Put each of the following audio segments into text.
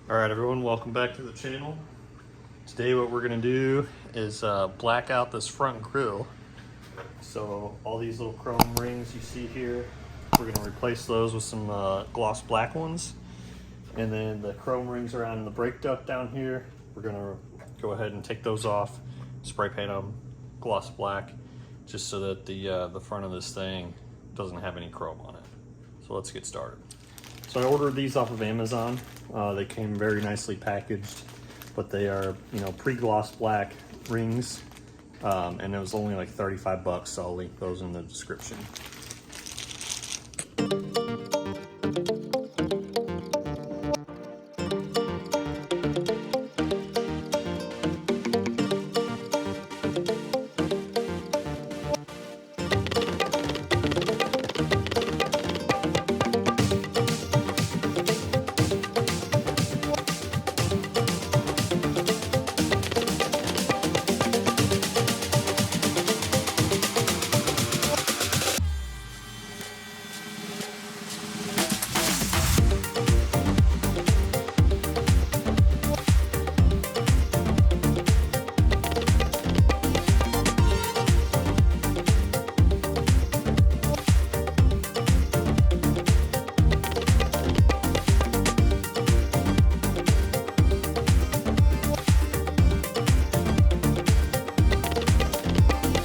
All right, everyone, welcome back to the channel. Today what we're gonna do is black out this front grille. So all these little chrome rings you see here, we're gonna replace those with some gloss black ones. And then the chrome rings around the brake duct down here, we're gonna go ahead and take those off, spray paint them gloss black, just so that the front of this thing doesn't have any chrome on it. So let's get started. So I ordered these off of Amazon. They came very nicely packaged, but they are, pre-gloss black rings, and it was only like 35 bucks, so I'll link those in the description.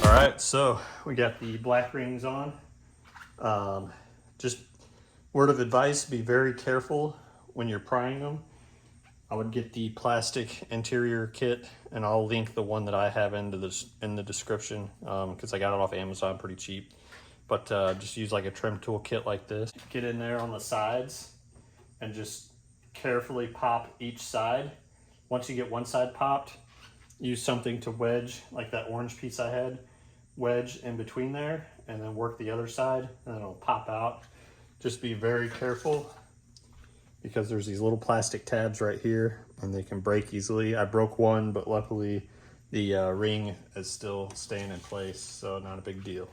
Alright, so we got the black rings on. Just word of advice, be very careful when you're prying them. I would get the plastic interior kit, and I'll link the one that I have in the description, because I got it off Amazon pretty cheap. But just use like a trim tool kit like this. Get in there on the sides and just carefully pop each side. Once you get one side popped, use something to wedge, like that orange piece I had, wedge in between there, and then work the other side, and then it'll pop out. Just be very careful, because there's these little plastic tabs right here, and they can break easily. I broke one, but luckily the ring is still staying in place, so not a big deal.